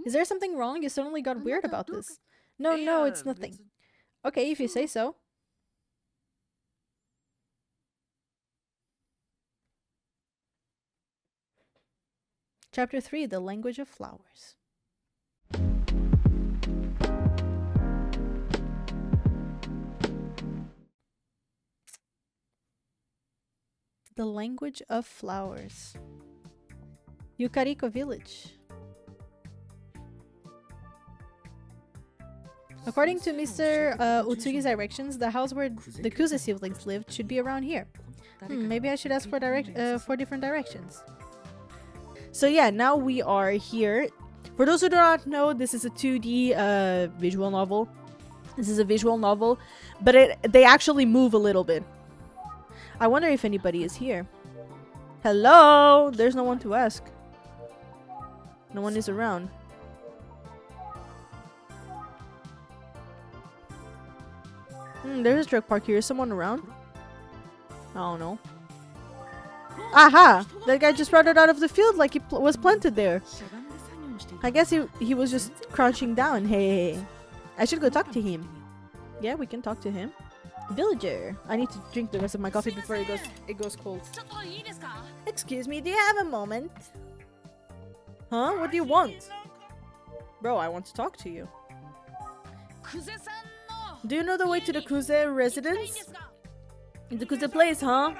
Is there something wrong? You suddenly got weird about this. No, no, it's nothing. Okay, if you say so. Chapter 3, The Language of Flowers. The Language of Flowers. Yukariko Village. According to Mr. Utsugi's directions, the house where the Kuze siblings lived should be around here. Maybe I should ask for different directions. So yeah, now we are here. For those who do not know, this is a 2D visual novel. This is a visual novel, but they actually move a little bit. I wonder if anybody is here. Hello? There's no one to ask. No one is around. There's a truck park here. Is someone around? I don't know. Aha! That guy just brought it out of the field like he was planted there. I guess he was just crouching down. Hey, I should go talk to him. Yeah, we can talk to him. Villager. I need to drink the rest of my coffee before it goes cold. Excuse me, do you have a moment? Huh? What do you want? Bro, I want to talk to you. Do you know the way to the Kuze residence? The Kuze place, huh?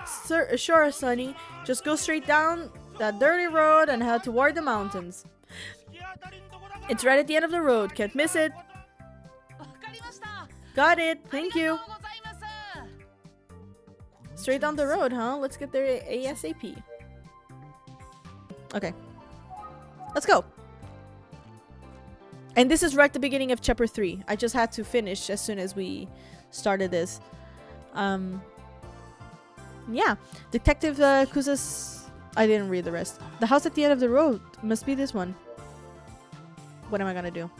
Sure, Sonny. Just go straight down that dirty road and head toward the mountains. It's right at the end of the road. Can't miss it. Got it. Thank you. Straight down the road, huh? Let's get there ASAP. Okay. Let's go. And this is right at the beginning of chapter 3. I just had to finish as soon as we started this. Yeah. Detective Kuze's... I didn't read the rest. The house at the end of the road must be this one. What am I gonna do?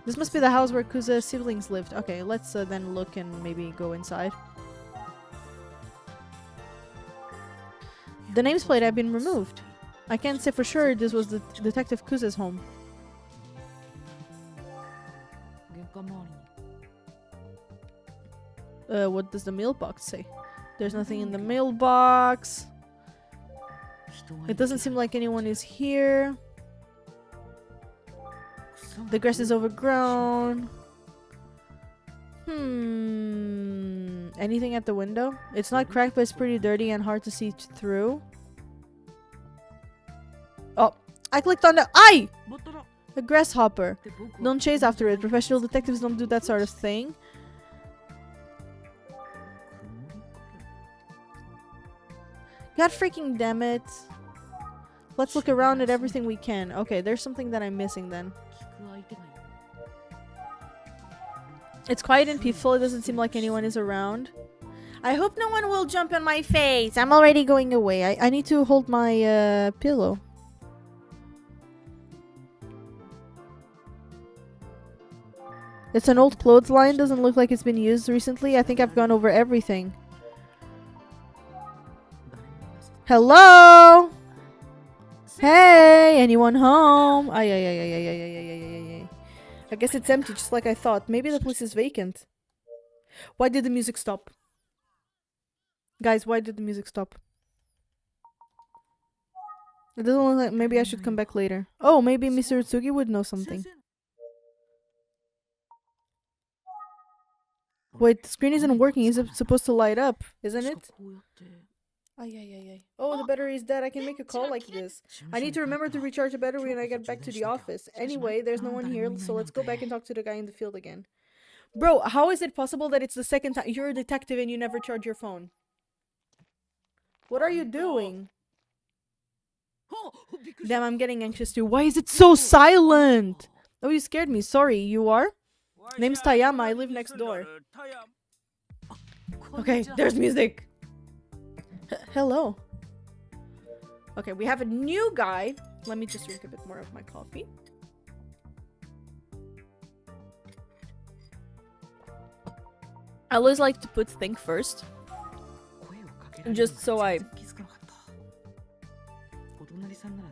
This must be the house where Kuze's siblings lived. Okay, let's then look and maybe go inside. The name's plate have been removed. I can't say for sure this was the Detective Kuze's home. What does the mailbox say? There's nothing in the mailbox. It doesn't seem like anyone is here. The grass is overgrown. Anything at the window? It's not cracked, but it's pretty dirty and hard to see through. Oh, I clicked on the eye! A grasshopper. Don't chase after it. Professional detectives don't do that sort of thing. God freaking damn it. Let's look around at everything we can. Okay, there's something that I'm missing then. It's quiet and peaceful. It doesn't seem like anyone is around. I hope no one will jump on my face. I'm already going away. I need to hold my pillow. It's an old clothesline. Doesn't look like it's been used recently. I think I've gone over everything. Hello? Hey, anyone home? Ay. I guess it's empty, just like I thought. Maybe the place is vacant. Why did the music stop? Guys, why did the music stop? It doesn't look like... Maybe I should come back later. Oh, maybe Mr. Utsugi would know something. Wait, the screen isn't working. Is it supposed to light up? Isn't it? Ay. Oh, the battery is dead. I can make a call like this. I need to remember to recharge the battery when I get back to the office. Anyway, there's no one here, so let's go back and talk to the guy in the field again. Bro, how is it possible that it's the second time you're a detective and you never charge your phone? What are you doing? Damn, I'm getting anxious too. Why is it so silent? Oh, you scared me. Sorry, you are? Name's Tayama. I live next door. Okay, there's music. Hello. Okay, we have a new guy. Let me just drink a bit more of my coffee. I always like to put think first. Just so I...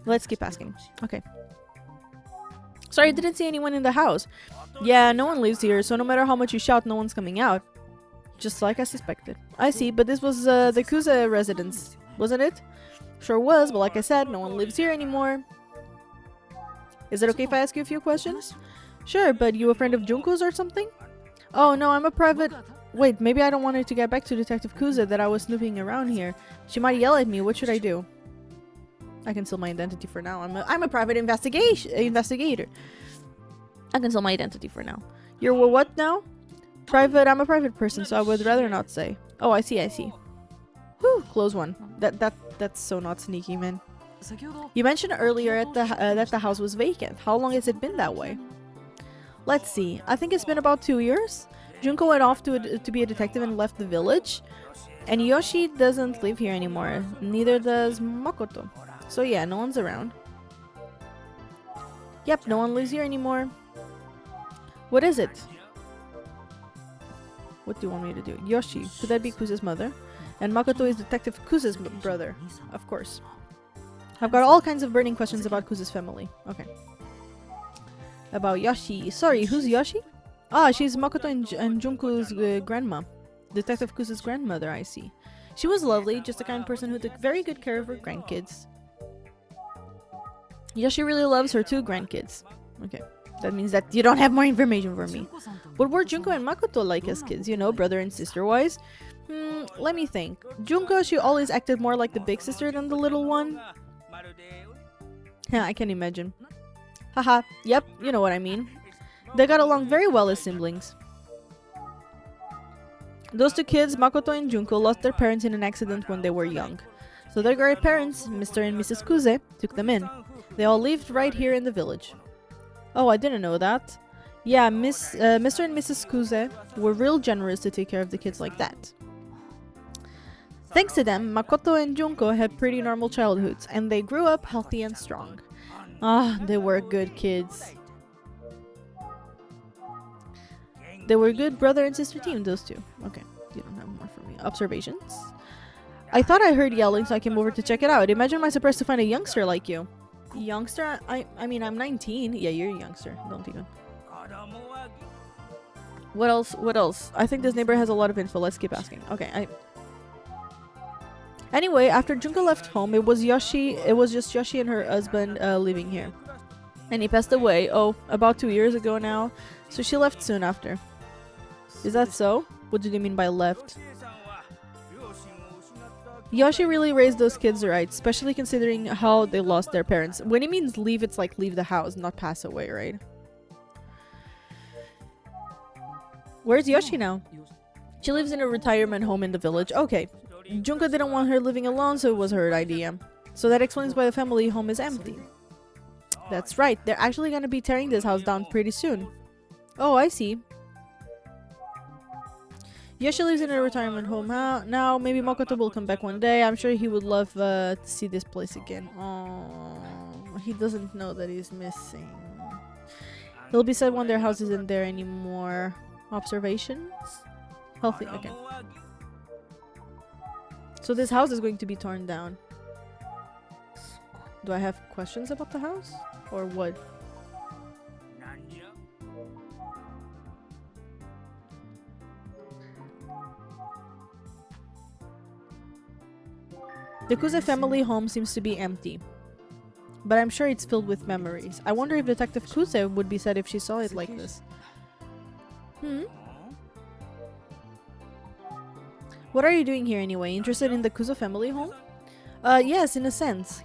Let's keep asking. Okay. Sorry, I didn't see anyone in the house. Yeah, no one lives here, so no matter how much you shout, no one's coming out. Just like I suspected. I see, but this was the Kuze residence, wasn't it? Sure was, but like I said, no one lives here anymore. Is it okay if I ask you a few questions? Sure, but you a friend of Junko's or something? Oh no, I'm a private... Wait, maybe I don't want her to get back to Detective Kuze that I was snooping around here. She might yell at me. What should I do? I conceal my identity for now. I'm a private investigator. I conceal my identity for now. You're what now? Private. I'm a private person, so I would rather not say. Oh, I see. Whew, close one. That's so not sneaky, man. You mentioned earlier that the house was vacant. How long has it been that way? Let's see. I think it's been about 2 years. Junko went off to be a detective and left the village. And Yoshie doesn't live here anymore. Neither does Makoto. So yeah, no one's around. Yep, no one lives here anymore. What is it? What do you want me to do? Yoshie. Could that be Kuze's mother? And Makoto is Detective Kuze's brother. Of course. I've got all kinds of burning questions about Kuze's family. Okay. About Yoshie. Sorry, who's Yoshie? Ah, she's Makoto and Junko's grandma. Detective Kuze's grandmother, I see. She was lovely, just the kind of person who took very good care of her grandkids. Yoshie really loves her 2 grandkids. Okay. That means that you don't have more information for me. What were Junko and Makoto like as kids? You know, brother and sister wise? Let me think. Junko, she always acted more like the big sister than the little one. Yeah, I can imagine. Haha, yep, you know what I mean. They got along very well as siblings. Those 2 kids, Makoto and Junko, lost their parents in an accident when they were young. So their great parents, Mr. and Mrs. Kuze, took them in. They all lived right here in the village. Oh, I didn't know that. Yeah, Mr. and Mrs. Kuze were real generous to take care of the kids like that. Thanks to them, Makoto and Junko had pretty normal childhoods, and they grew up healthy and strong. Ah, they were good kids. They were a good brother and sister team, those 2. Okay, you don't have more for me. Observations? I thought I heard yelling, so I came over to check it out. Imagine my surprise to find a youngster like you. Youngster? I mean, I'm 19. Yeah, you're a youngster. Don't even. What else? I think this neighbor has a lot of info. Let's keep asking. Okay, Anyway, after Junko left home, it was just Yoshie and her husband living here. And he passed away, about 2 years ago now. So she left soon after. Is that so? What did you mean by left? Yoshie really raised those kids right, especially considering how they lost their parents. When he means leave, it's like leave the house, not pass away, right? Where's Yoshie now? She lives in a retirement home in the village. Okay. Junko didn't want her living alone, so it was her idea. So that explains why the family home is empty. That's right. They're actually going to be tearing this house down pretty soon. Oh, I see. Yoshie lives in a retirement home now. Maybe Makoto will come back one day. I'm sure he would love to see this place again. Oh, he doesn't know that he's missing. He'll be sad when their house isn't there anymore. Observations? Healthy. Okay. So this house is going to be torn down. Do I have questions about the house? Or what? The Kuze family home seems to be empty. But I'm sure it's filled with memories. I wonder if Detective Kuze would be sad if she saw it like this. What are you doing here anyway? Interested in the Kuze family home? Yes, in a sense.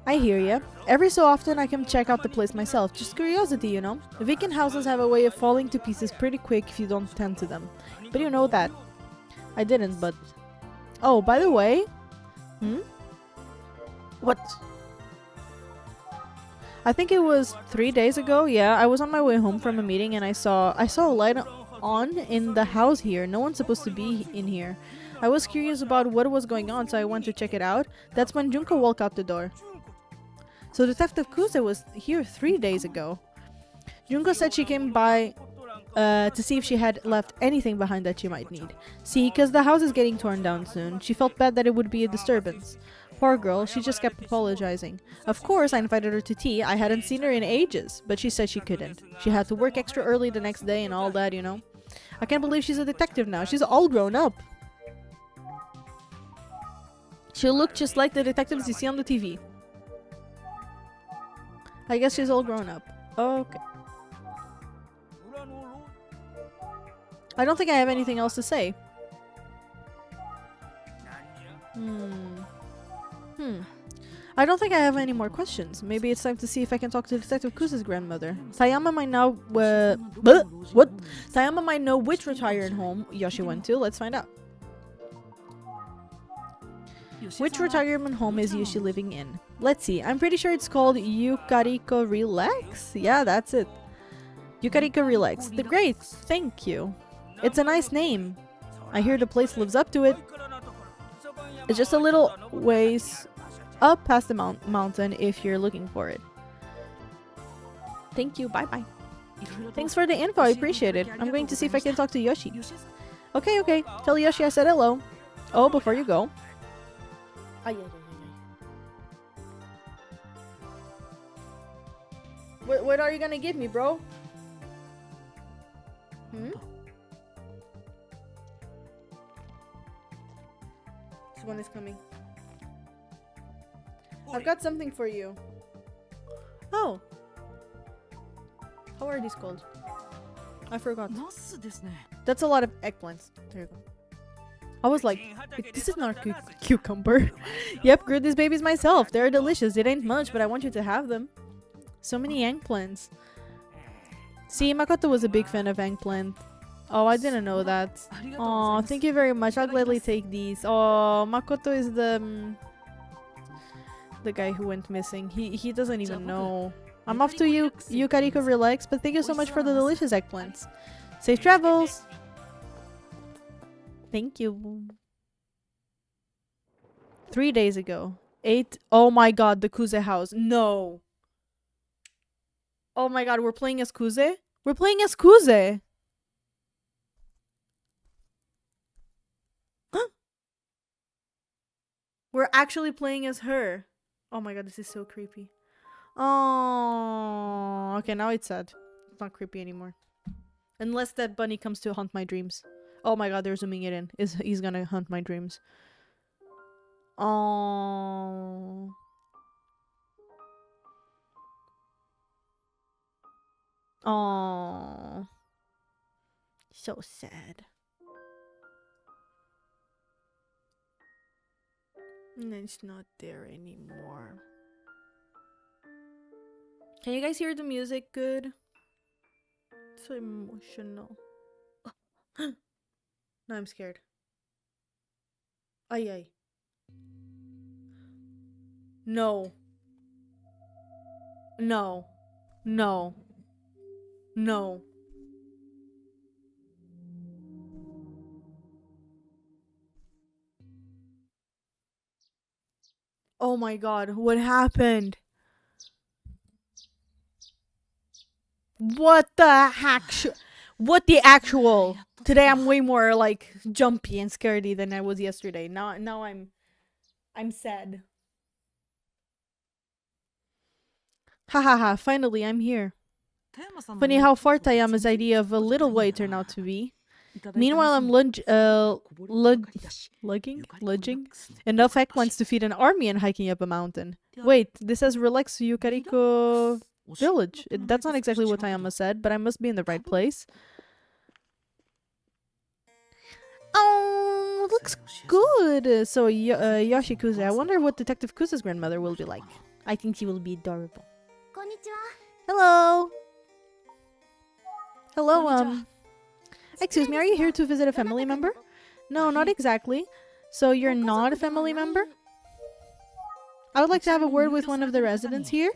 I hear ya. Every so often I come check out the place myself. Just curiosity, you know? Vacant houses have a way of falling to pieces pretty quick if you don't tend to them. But you know that. I didn't, but... Oh, by the way... What? I think it was 3 days ago. Yeah, I was on my way home from a meeting and I saw a light on in the house here. No one's supposed to be in here. I was curious about what was going on, so I went to check it out. That's when Junko walked out the door. So Detective Kuze was here 3 days ago. Junko said she came by to see if she had left anything behind that she might need. See, because the house is getting torn down soon. She felt bad that it would be a disturbance. Poor girl, she just kept apologizing. Of course, I invited her to tea. I hadn't seen her in ages, but she said she couldn't. She had to work extra early the next day and all that, you know. I can't believe she's a detective now. She's all grown up. She'll look just like the detectives you see on the TV. I guess she's all grown up. Okay. I don't think I have anything else to say. I don't think I have any more questions. Maybe it's time to see if I can talk to Detective Kusa's grandmother. Tayama might now what? Tayama might know which retired home Yoshie went to. Let's find out. Which retirement home is Yoshie living in? Let's see. I'm pretty sure it's called Yukariko Relax. Yeah, that's it. Yukariko Relax. The great. Thank you. It's a nice name. I hear the place lives up to it. It's just a little ways up past the mountain if you're looking for it. Thank you. Bye-bye. Thanks for the info. I appreciate it. I'm going to see if I can talk to Yoshie. Okay, okay. Tell Yoshie I said hello. Oh, before you go. What are you gonna give me, bro? This one is coming. I've got something for you. Oh. How are these called? I forgot. That's a lot of eggplants. There you go. I was like, this is not cucumber. Yep, grew these babies myself. They're delicious. It ain't much, but I want you to have them. So many eggplants. See, Makoto was a big fan of eggplant. Oh, I didn't know that. Oh, thank you very much. I'll gladly take these. Oh, Makoto is the guy who went missing. He doesn't even know. I'm off to Yukariko Relax, but thank you so much for the delicious eggplants. Safe travels! Thank you. 3 days ago. 8. Oh my god, the Kuze house. No. Oh my god, we're playing as Kuze? We're playing as Kuze! We're actually playing as her. Oh my god, this is so creepy. Oh, okay, now it's sad. It's not creepy anymore. Unless that bunny comes to haunt my dreams. Oh my god, they're zooming it in. He's gonna haunt my dreams. Oh. Oh. So sad. And it's not there anymore. Can you guys hear the music good? It's so emotional. Now I'm scared. Ay ay. No. No. No. No. Oh my god, what happened? What the what the actual? Today I'm way more like jumpy and scaredy than I was yesterday. Now I'm sad. Hahaha, finally I'm here. Funny how far Tayama's idea of a little way turned out to be. Meanwhile, I'm lugging enough eggplants to feed an army and hiking up a mountain. Wait, this says relax Yukariko village. That's not exactly what Tayama said, but I must be in the right place. Oh, looks good. So, Yoshie Kuze, I wonder what Detective Kusa's grandmother will be like. I think she will be adorable. Hello. Hello, excuse me, are you here to visit a family member? No, not exactly. So you're not a family member? I would like to have a word with one of the residents here.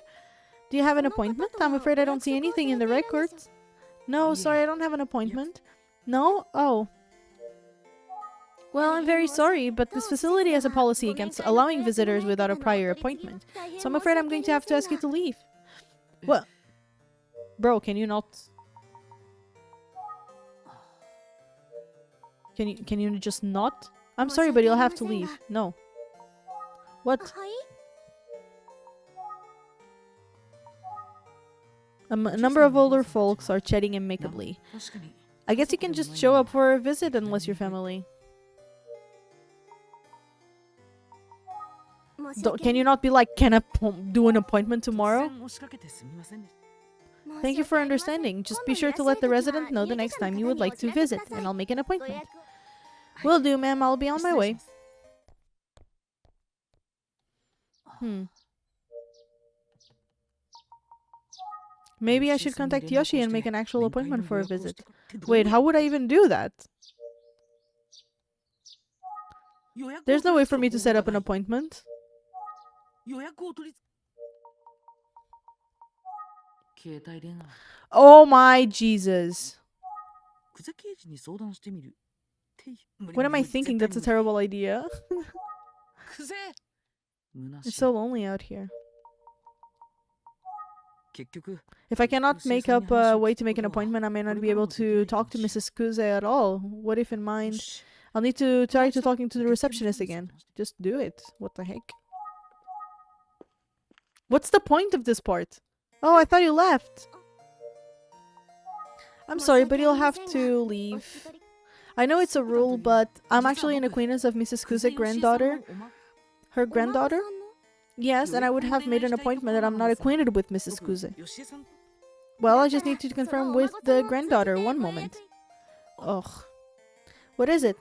Do you have an appointment? I'm afraid I don't see anything in the records. No, sorry, I don't have an appointment. No? Oh. Well, I'm very sorry, but this facility has a policy against allowing visitors without a prior appointment. So I'm afraid I'm going to have to ask you to leave. What? Bro, can you not... Can you just not? I'm sorry, but you'll have to leave. No. What? A number of older folks are chatting amicably. I guess you can just show up for a visit unless you're family. Can you not be like, can I do an appointment tomorrow? Thank you for understanding. Just be sure to let the resident know the next time you would like to visit, and I'll make an appointment. Will do, ma'am. I'll be on my way. Maybe I should contact Yoshie and make an actual appointment for a visit. Wait, how would I even do that? There's no way for me to set up an appointment. Oh my Jesus. What am I thinking? That's a terrible idea. It's so lonely out here. If I cannot make up a way to make an appointment, I may not be able to talk to Mrs. Kuze at all. What if in mind? I'll need to try to talking to the receptionist again. Just do it. What the heck? What's the point of this part? Oh, I thought you left. I'm sorry, but you'll have to leave. I know it's a rule, but I'm actually an acquaintance of Mrs. Kuze's granddaughter. Her granddaughter? Yes, and I would have made an appointment that I'm not acquainted with Mrs. Kuze. Well, I just need to confirm with the granddaughter. One moment. Ugh. What is it?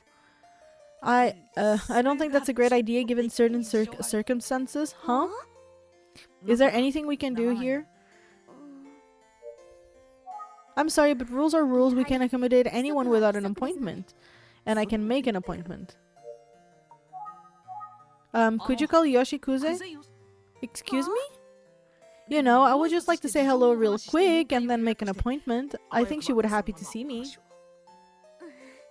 I don't think that's a great idea given certain circumstances. Huh? Is there anything we can do here? I'm sorry, but rules are rules. We can't accommodate anyone without an appointment. And I can make an appointment. Could you call Yoshie Kuze? Excuse me? You know, I would just like to say hello real quick and then make an appointment. I think she would be happy to see me.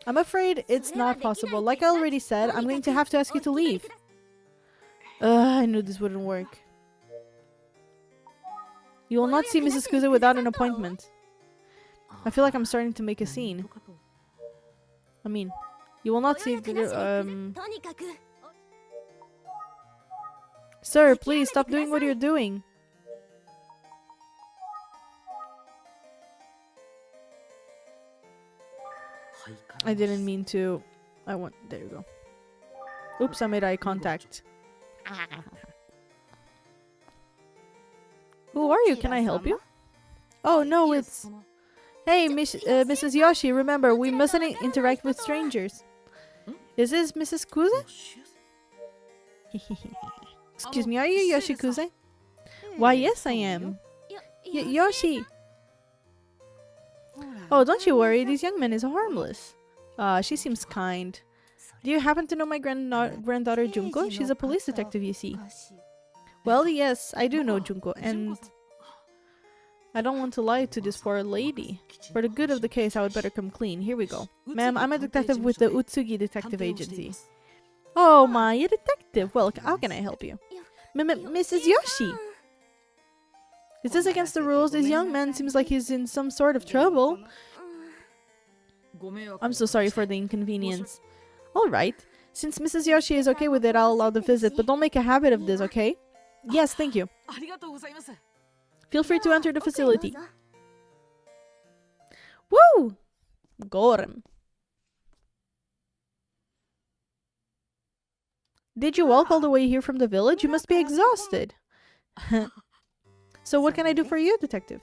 I'm afraid it's not possible. Like I already said, I'm going to have to ask you to leave. I knew this wouldn't work. You will not see Mrs. Kuze without an appointment. I feel like I'm starting to make a scene. I mean, you will not see Sir, please stop doing what you're doing. I didn't mean to. There you go. Oops, I made eye contact. Who are you? Can I help you? Oh no, it's... Hey, Mrs. Yoshie, remember, we mustn't interact with strangers. Is this Mrs. Kuze? Excuse me, are you Yoshie Kuze? Why, yes, I am. Yoshie! Oh, don't you worry, this young man is harmless. She seems kind. Do you happen to know my granddaughter Junko? She's a police detective, you see. Well, yes, I do know Junko, and I don't want to lie to this poor lady. For the good of the case, I would better come clean. Here we go. Ma'am, I'm a detective with the Utsugi Detective Agency. Oh my, a detective. Well, how can I help you? Mrs. Yoshie! Is this against the rules? This young man seems like he's in some sort of trouble. I'm so sorry for the inconvenience. Alright. Since Mrs. Yoshie is okay with it, I'll allow the visit, but don't make a habit of this, okay? Yes, thank you. Feel free to enter the facility. Woo! Gorem. Did you walk all the way here from the village? You must be exhausted. So what can I do for you, detective?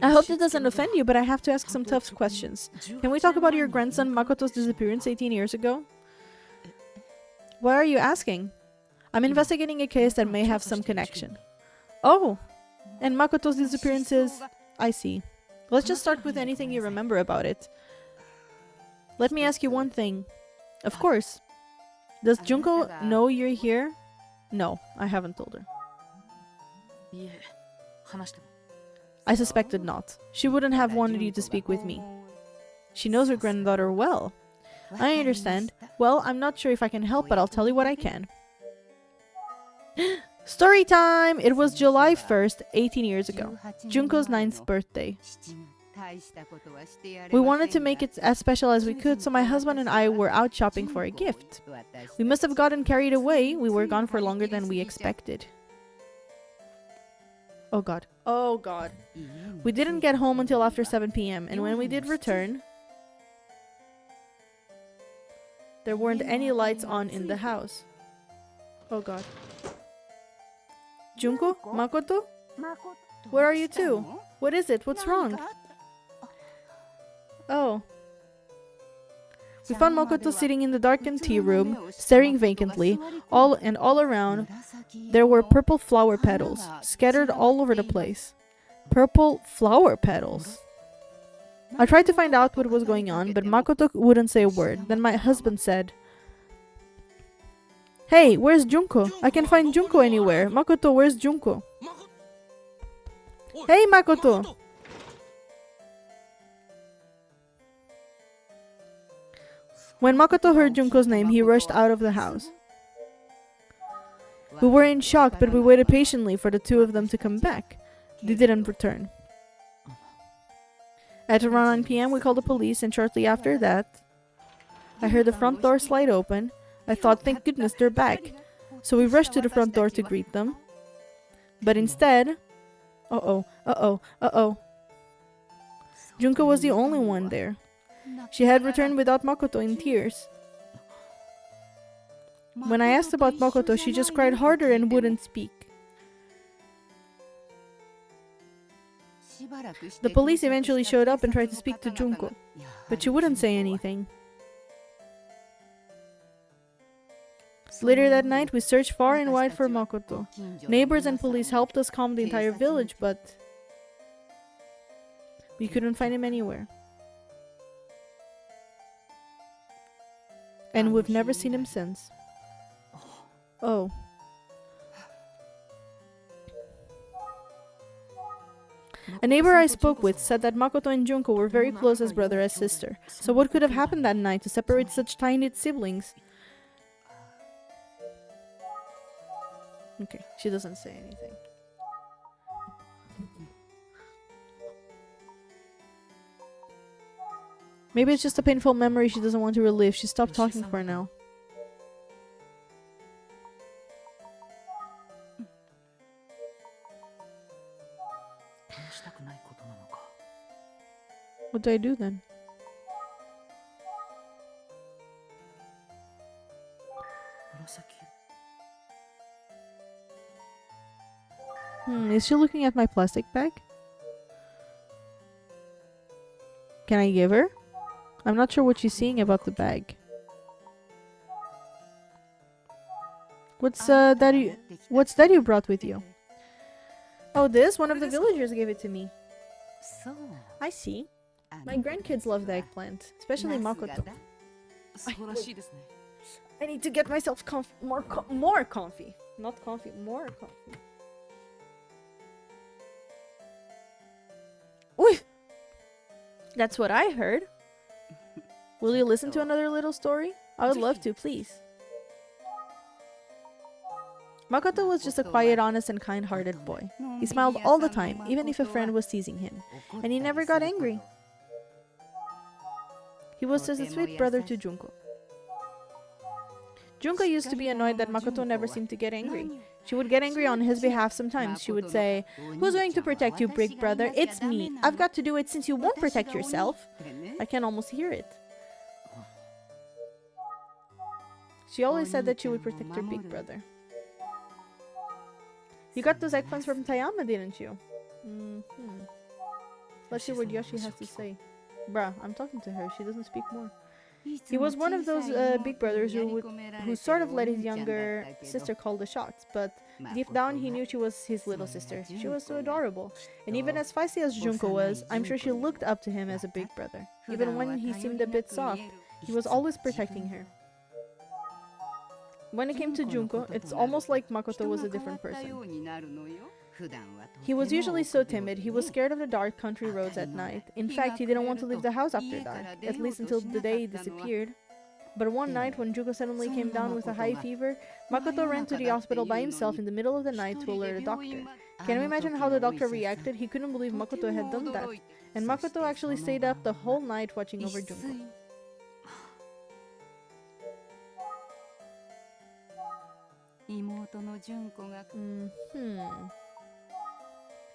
I hope that doesn't offend you, but I have to ask some tough questions. Can we talk about your grandson Makoto's disappearance 18 years ago? Why are you asking? I'm investigating a case that may have some connection. Oh! And Makoto's disappearance is... I see. Let's just start with anything you remember about it. Let me ask you one thing. Of course. Does Junko know you're here? No, I haven't told her. I suspected not. She wouldn't have wanted you to speak with me. She knows her granddaughter well. I understand. Well, I'm not sure if I can help, but I'll tell you what I can. Story time! It was July 1st, 18 years ago. Junko's 9th birthday. We wanted to make it as special as we could, so my husband and I were out shopping for a gift. We must have gotten carried away. We were gone for longer than we expected. Oh god. Oh god. We didn't get home until after 7 p.m. and when we did return, there weren't any lights on in the house. Oh god. Junko? Makoto? Where are you two? What is it? What's wrong? Oh. We found Makoto sitting in the darkened tea room, staring vacantly. All around, there were purple flower petals, scattered all over the place. Purple flower petals. I tried to find out what was going on, but Makoto wouldn't say a word. Then my husband said, "Hey, where's Junko? I can't find Junko anywhere. Makoto, where's Junko?" Hey, Makoto! When Makoto heard Junko's name, he rushed out of the house. We were in shock, but we waited patiently for the two of them to come back. They didn't return. At around 9 p.m., we called the police, and shortly after that, I heard the front door slide open. I thought, thank goodness they're back. So we rushed to the front door to greet them. But instead... Junko was the only one there. She had returned without Makoto in tears. When I asked about Makoto, she just cried harder and wouldn't speak. The police eventually showed up and tried to speak to Junko, but she wouldn't say anything. Later that night, we searched far and wide for Makoto. Neighbors and police helped us calm the entire village, but we couldn't find him anywhere. And we've never seen him since. Oh. A neighbor I spoke with said that Makoto and Junko were very close as brother and sister. So what could have happened that night to separate such tiny siblings? Okay, she doesn't say anything. Maybe it's just a painful memory she doesn't want to relive. She stopped talking for now. What do I do then? Is she looking at my plastic bag? Can I give her? I'm not sure what she's seeing about the bag. What's that you brought with you? Oh, this? One of the villagers gave it to me. I see. My grandkids love the eggplant, especially Makoto. I need to get myself more comfy. Not comfy, more comfy. Ooh! That's what I heard. Will you listen to another little story? I would love to, please. Makoto was just a quiet, honest, and kind-hearted boy. He smiled all the time, even if a friend was teasing him. And he never got angry. He was just a sweet brother to Junko. Junko used to be annoyed that Makoto never seemed to get angry. She would get angry on his behalf sometimes. She would say, "Who's going to protect you, big brother? It's me. I've got to do it since you won't protect yourself." I can almost hear it. She always said that she would protect her big brother. You got those eggplants from Tayama, didn't you? Let's see what Yoshie has to say. Bruh, I'm talking to her. She doesn't speak more. He was one of those big brothers who sort of let his younger sister call the shots, but deep down he knew she was his little sister. She was so adorable. And even as feisty as Junko was, I'm sure she looked up to him as a big brother. Even when he seemed a bit soft, he was always protecting her. When it came to Junko, it's almost like Makoto was a different person. He was usually so timid, he was scared of the dark country roads at night. In fact, he didn't want to leave the house after dark, at least until the day he disappeared. But one night, when Junko suddenly came down with a high fever, Makoto ran to the hospital by himself in the middle of the night to alert a doctor. Can you imagine how the doctor reacted? He couldn't believe Makoto had done that. And Makoto actually stayed up the whole night watching over Junko.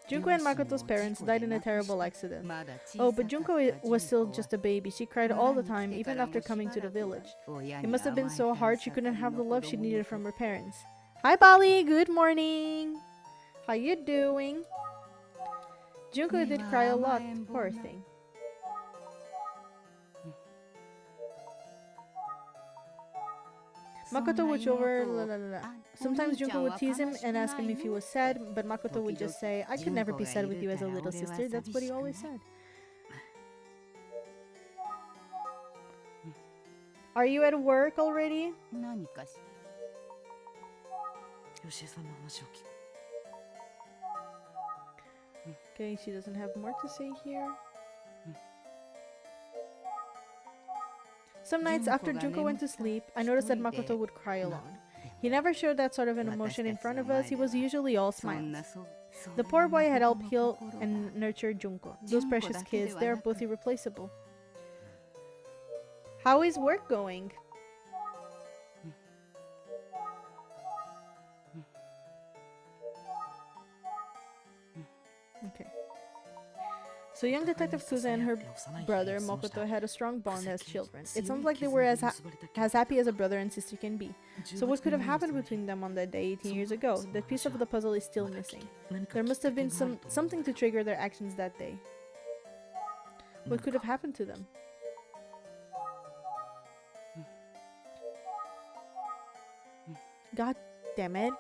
Junko and Makoto's parents died in a terrible accident. Oh, but Junko was still just a baby. She cried all the time, even after coming to the village. It must have been so hard she couldn't have the love she needed from her parents. Hi, Bali! Good morning! How you doing? Junko did cry a lot. Poor thing. Makoto would over. Sometimes Junko would tease him and ask him if he was sad, but Makoto would just say, "I could never be sad with you as a little sister." That's what he always said. Are you at work already? Okay, she doesn't have more to say here. Some nights after Junko went to sleep, I noticed that Makoto would cry alone. He never showed that sort of an emotion in front of us. He was usually all smiles. The poor boy had helped heal and nurture Junko. Those precious kids, they are both irreplaceable. How is work going? Okay. So young Detective Kuza and her brother Makoto had a strong bond as children. It sounds like they were as happy as a brother and sister can be. So what could have happened between them on that day 18 years ago? That piece of the puzzle is still missing. There must have been something to trigger their actions that day. What could have happened to them? God damn it.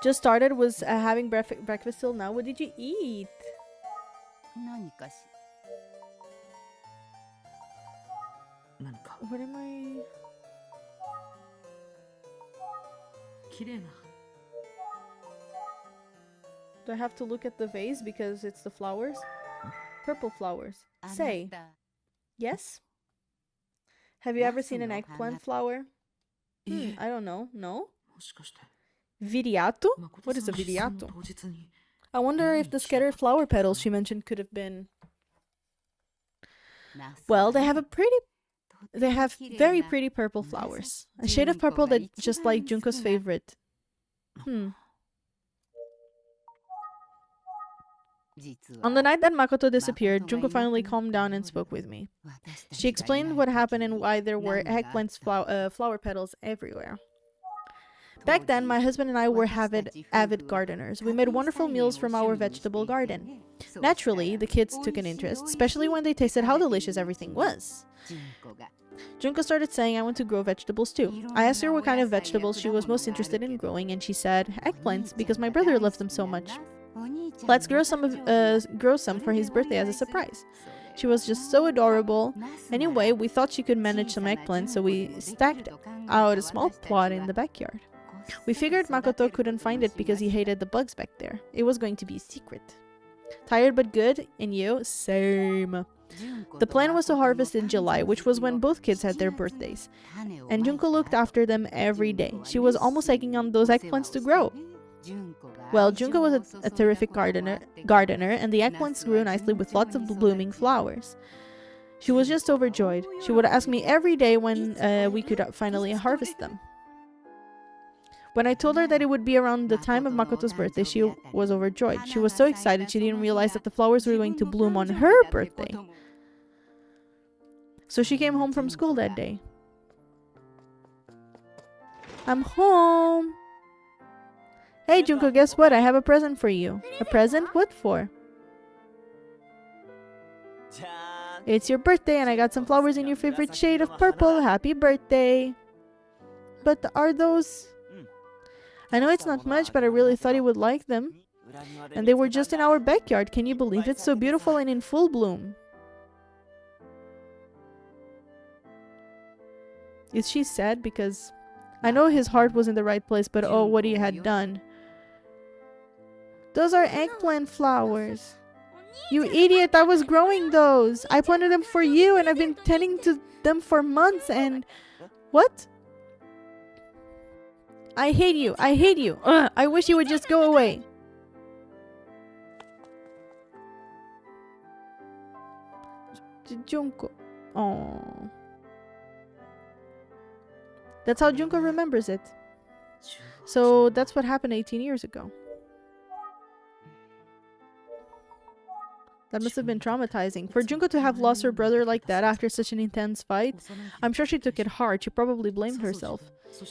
Just started, was having breakfast till now. What did you eat? What am I... Do I have to look at the vase because it's the flowers? Purple flowers. Say. Yes? Have you ever seen an eggplant flower? I don't know. No? Viriato? What is a viriato? I wonder if the scattered flower petals she mentioned could have been... Well, they have very pretty purple flowers. A shade of purple that's just like Junko's favorite. On the night that Makoto disappeared, Junko finally calmed down and spoke with me. She explained what happened and why there were eggplant flower petals everywhere. Back then, my husband and I were avid gardeners. We made wonderful meals from our vegetable garden. Naturally, the kids took an interest, especially when they tasted how delicious everything was. Junko started saying I want to grow vegetables too. I asked her what kind of vegetables she was most interested in growing, and she said, eggplants, because my brother loves them so much. Let's grow some for his birthday as a surprise. She was just so adorable. Anyway, we thought she could manage some eggplants, so we staked out a small plot in the backyard. We figured Makoto couldn't find it because he hated the bugs back there. It was going to be a secret. Tired but good, and you? Same. The plan was to harvest in July, which was when both kids had their birthdays. And Junko looked after them every day. She was almost egging on those eggplants to grow. Well, Junko was a terrific gardener, and the eggplants grew nicely with lots of blooming flowers. She was just overjoyed. She would ask me every day when we could finally harvest them. When I told her that it would be around the time of Makoto's birthday, she was overjoyed. She was so excited she didn't realize that the flowers were going to bloom on her birthday. So she came home from school that day. I'm home! Hey Junko, guess what? I have a present for you. A present? What for? It's your birthday and I got some flowers in your favorite shade of purple. Happy birthday! But are those... I know it's not much, but I really thought you would like them. And they were just in our backyard. Can you believe it? So beautiful and in full bloom. Is she sad? Because I know his heart was in the right place, but oh, what he had done. Those are eggplant flowers. You idiot, I was growing those. I planted them for you and I've been tending to them for months and... What? I hate you. I hate you. Ugh, I wish you would just go away. Junko. Oh. That's how Junko remembers it. So that's what happened 18 years ago. That must have been traumatizing. For Junko to have lost her brother like that after such an intense fight, I'm sure she took it hard. She probably blamed herself.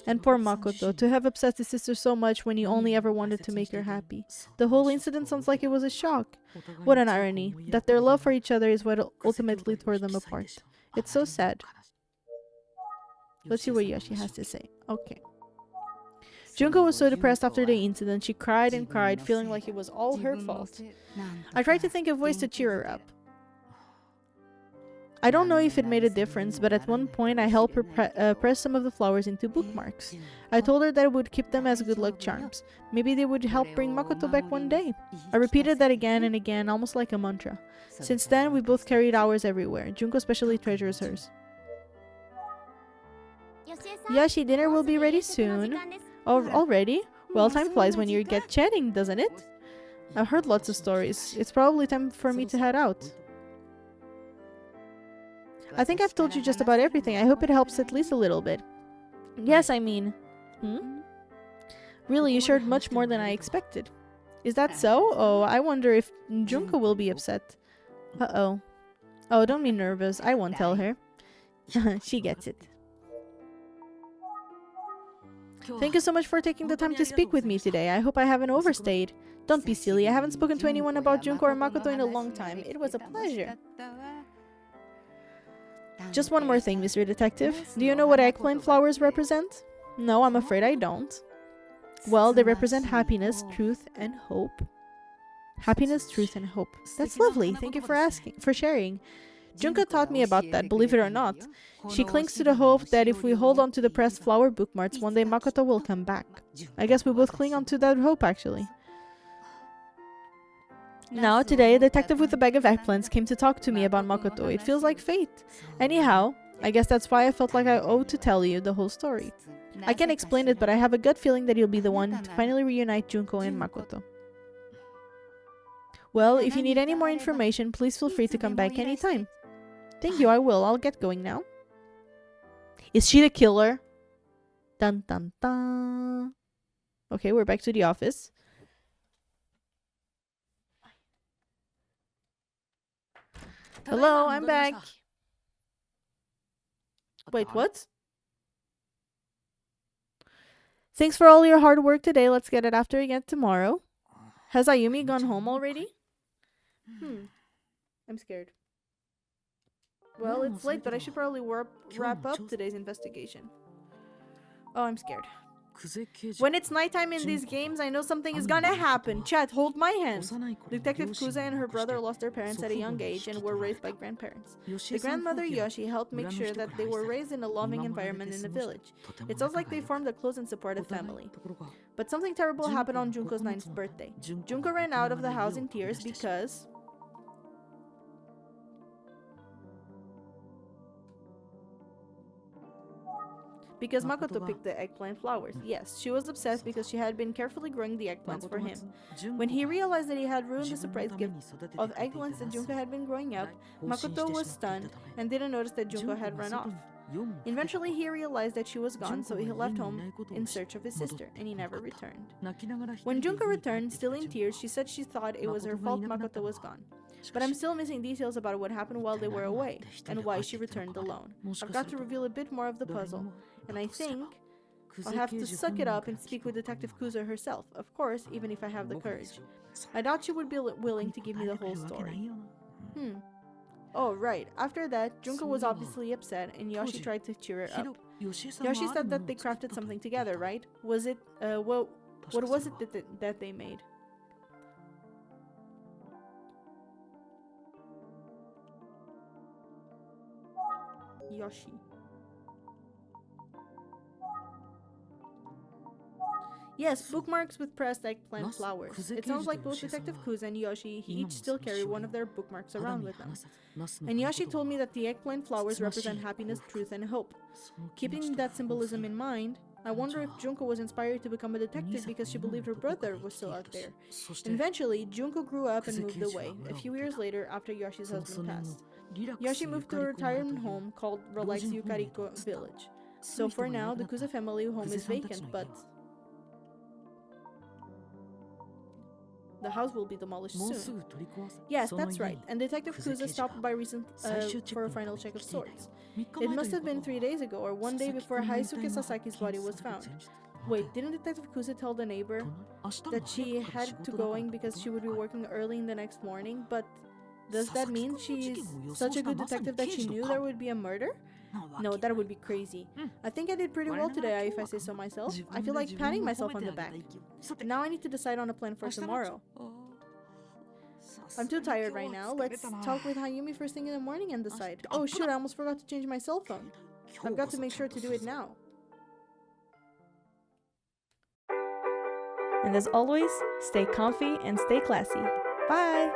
And poor Makoto, to have upset his sister so much when he only ever wanted to make her happy. The whole incident sounds like it was a shock. What an irony, that their love for each other is what ultimately tore them apart. It's so sad. Let's see what Yoshie has to say. Okay. Junko was so depressed after the incident, she cried and cried, feeling like it was all her fault. I tried to think of ways to cheer her up. I don't know if it made a difference, but at one point I helped her press some of the flowers into bookmarks. I told her that it would keep them as good luck charms. Maybe they would help bring Makoto back one day. I repeated that again and again, almost like a mantra. Since then, we both carried ours everywhere. Junko especially treasures hers. Yoshie, dinner will be ready soon. Oh, already? Well, time flies when you get chatting, doesn't it? I've heard lots of stories. It's probably time for me to head out. I think I've told you just about everything. I hope it helps at least a little bit. Yes, I mean... Really, you shared much more than I expected. Is that so? Oh, I wonder if Junko will be upset. Uh-oh. Oh, don't be nervous. I won't tell her. She gets it. Thank you so much for taking the time to speak with me today. I hope I haven't overstayed. Don't be silly. I haven't spoken to anyone about Junko or Makoto in a long time. It was a pleasure. Just one more thing, Mr. Detective. Do you know what eggplant flowers represent? No, I'm afraid I don't. Well, they represent happiness, truth, and hope. Happiness, truth, and hope. That's lovely. Thank you for sharing. Junko taught me about that, believe it or not. She clings to the hope that if we hold on to the pressed flower bookmarks, one day Makoto will come back. I guess we both cling on to that hope, actually. Now, today, a detective with a bag of eggplants came to talk to me about Makoto. It feels like fate. Anyhow, I guess that's why I felt like I owed to tell you the whole story. I can't explain it, but I have a gut feeling that you'll be the one to finally reunite Junko and Makoto. Well, if you need any more information, please feel free to come back anytime. Thank you, I will. I'll get going now. Is she the killer? Dun dun dun. Okay, we're back to the office. Hello, I'm back. Wait, what? Thanks for all your hard work today. Let's get it after again tomorrow. Has Ayumi gone home already? I'm scared. Well, it's late, but I should probably wrap up today's investigation. Oh, I'm scared. When it's nighttime in these games, I know something is gonna happen. Chat, hold my hand. Detective Kuze and her brother lost their parents at a young age and were raised by grandparents. The grandmother Yoshie helped make sure that they were raised in a loving environment in the village. It sounds like they formed a close and supportive family. But something terrible happened on Junko's 9th birthday. Junko ran out of the house in tears because... Makoto picked the eggplant flowers. Yes, she was obsessed because she had been carefully growing the eggplants for him. When he realized that he had ruined the surprise gift of eggplants that Junko had been growing up, Makoto was stunned and didn't notice that Junko had run off. Eventually, he realized that she was gone, so he left home in search of his sister, and he never returned. When Junko returned, still in tears, she said she thought it was her fault Makoto was gone. But I'm still missing details about what happened while they were away, and why she returned alone. I've got to reveal a bit more of the puzzle, and I think I'll have to suck it up and speak with Detective Kuze herself, of course, even if I have the courage. I doubt she would be willing to give me the whole story. Oh, right. After that, Junko was obviously upset, and Yoshie tried to cheer her up. Yoshie said that they crafted something together, right? Was it, what was it that they made? Yoshie. Yes, bookmarks with pressed eggplant flowers. It sounds like both Detective Kuze and Yoshie each still carry one of their bookmarks around with them. And Yoshie told me that the eggplant flowers represent happiness, truth, and hope. Keeping that symbolism in mind, I wonder if Junko was inspired to become a detective because she believed her brother was still out there. Eventually, Junko grew up and moved away, a few years later after Yoshi's husband passed. Yoshie moved to a retirement home called Relax Yukariko Village. So for now, the Kuze family home is vacant, but the house will be demolished soon. Yes, that's right, and Detective Kuze stopped by recent for a final check of sorts. It must have been 3 days ago, or one day before Haisuke Sasaki's body was found. Wait, didn't Detective Kuze tell the neighbor that she had to going because she would be working early in the next morning? But does that mean she's such a good detective that she knew there would be a murder? No, that would be crazy. I think I did pretty well today, if I say so myself. I feel like patting myself on the back. Now I need to decide on a plan for tomorrow. I'm too tired right now. Let's talk with Hayumi first thing in the morning and decide. Oh shoot, I almost forgot to change my cell phone. I've got to make sure to do it now. And as always, stay comfy and stay classy. Bye!